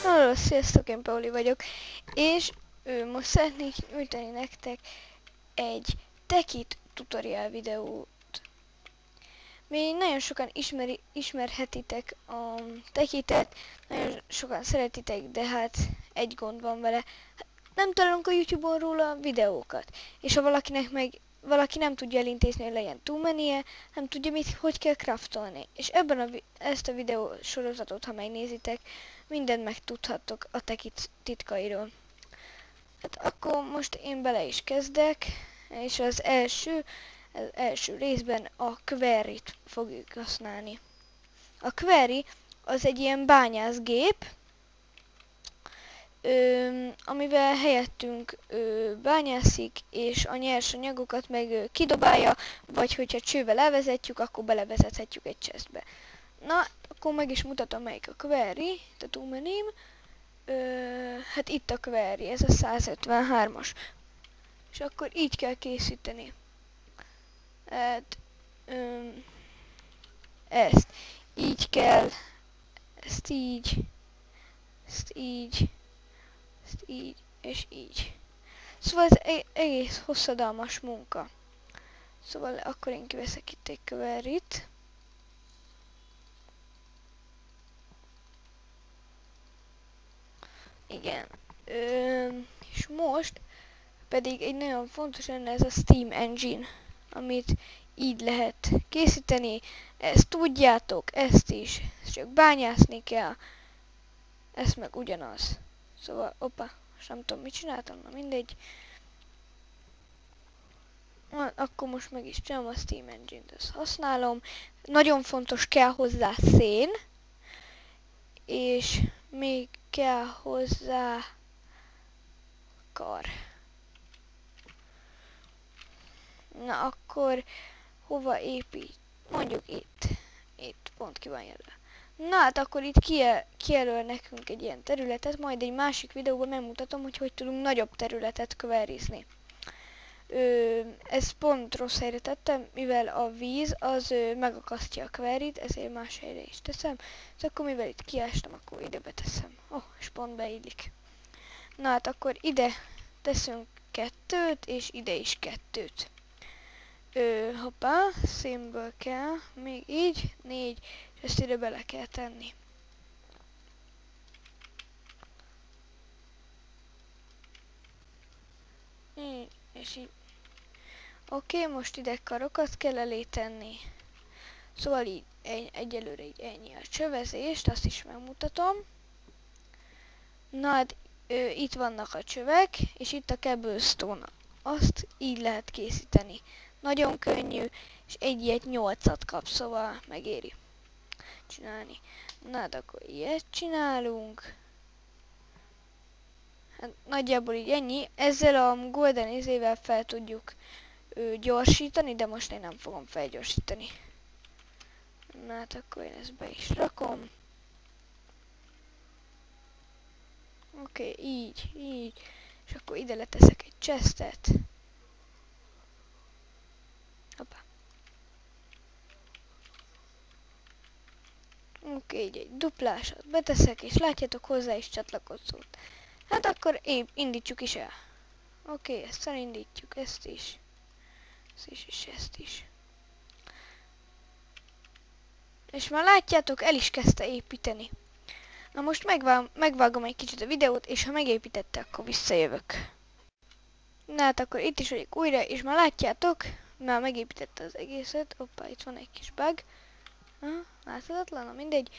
Hello, sziasztok, én Pauli vagyok, és most szeretnék nyújtani nektek egy Tekit tutorial videót. Még nagyon sokan ismerhetitek a Tekitet, nagyon sokan szeretitek, de hát egy gond van vele. Nem találunk a YouTube-on róla videókat, és ha valaki nem tudja elintézni, hogy legyen túlmenie, nem tudja hogy kell craftolni. És ezt a videó sorozatot, ha megnézitek, mindent megtudhattok a Tekit titkairól. Hát akkor most én bele is kezdek, és az első részben a Quarry-t fogjuk használni. A Quarry az egy ilyen bányászgép, amivel helyettünk bányászik, és a nyersanyagokat meg kidobálja, vagy hogyha csővel elvezetjük, akkor belevezethetjük egy chestbe. Na, akkor meg is mutatom, melyik a Quarry, a túlmeném. Hát itt a Quarry, ez a 153-as. És akkor így kell készíteni. Hát, ezt így kell, ezt így, és így. Szóval ez egész hosszadalmas munka. Szóval akkor én kiveszek itt egy Quarryt. Igen. És most pedig egy nagyon fontos lenne ez a Steam Engine, amit így lehet készíteni. Ezt tudjátok, ezt is. Ezt csak bányászni kell. Ez meg ugyanaz. Szóval, most nem tudom, mit csináltam, na mindegy. Akkor most meg is csinálom a Steam Engine-t, ezt használom. Nagyon fontos, kell hozzá szén. És még kell hozzá kar. Na akkor hova épít? Mondjuk itt. Itt pont ki van jelölve. Na hát akkor itt kijelöl nekünk egy ilyen területet, majd egy másik videóban megmutatom, hogy tudunk nagyobb területet quarryzni. Ez pont rossz helyre tettem, mivel a víz az megakasztja a quarryt, ezért más helyre is teszem. És akkor mivel itt kiástam, akkor ide beteszem. És pont beillik. Na hát akkor ide teszünk 2-t, és ide is 2-t. Hoppá, szénből kell, még így, 4, és ezt ide bele kell tenni. És így. Oké, most ide karokat kell elé tenni. Szóval így, egyelőre így ennyi a csövezést, azt is megmutatom. Na hát, itt vannak a csövek, és itt a cobblestone. Azt így lehet készíteni. Nagyon könnyű, és egy ilyet 8-at kap, szóval megéri csinálni. Na hát akkor ilyet csinálunk. Hát nagyjából így ennyi. Ezzel a golden izével fel tudjuk gyorsítani, de most én nem fogom felgyorsítani. Na hát akkor én ezt be is rakom. Oké, így. És akkor ide leteszek egy chestet. Hoppá. Oké, így egy duplásat beteszek, és látjátok, hozzá is csatlakozott. Hát akkor indítsuk is el. Oké, ezt elindítjuk, ezt is. Ezt is. És már látjátok, el is kezdte építeni. Na most megvágom egy kicsit a videót, és ha megépítette, akkor visszajövök. Na hát akkor itt is vagyok újra, és már látjátok, már megépítette az egészet. Hoppá, itt van egy kis bug. Láthatatlan, na mindegy.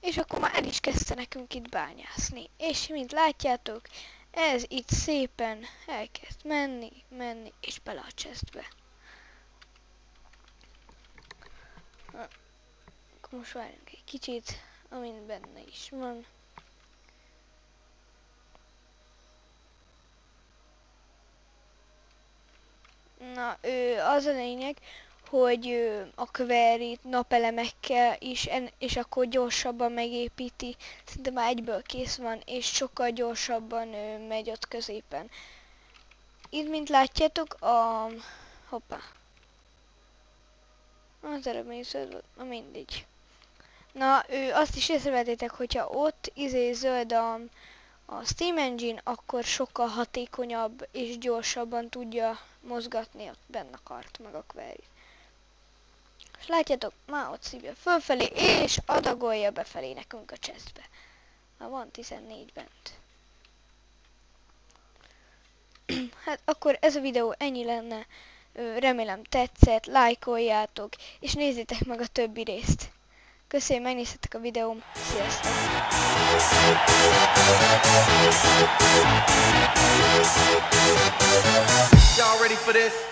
És akkor már el is kezdte nekünk itt bányászni. És mint látjátok, ez itt szépen elkezd menni, és bele a chestbe. Akkor most várjunk egy kicsit, amint benne is van. Na, az a lényeg, hogy a Quarry-t napelemekkel is, és akkor gyorsabban megépíti. Szinte már egyből kész van, és sokkal gyorsabban megy ott középen. itt, mint látjátok, hoppá. Az előbb még zöld volt, na mindegy. Na, azt is észrevettétek, hogyha ott zöld a Steam Engine, akkor sokkal hatékonyabb és gyorsabban tudja mozgatni ott benne a kart, meg a query. És látjátok, már ott szívja fölfelé, és adagolja befelé nekünk a chestbe. Már van 14 bent. Hát akkor ez a videó ennyi lenne. Remélem tetszett, lájkoljátok, és nézzétek meg a többi részt. Köszönöm, hogy megnéztétek a videóm. Sziasztok! Y'all ready for this?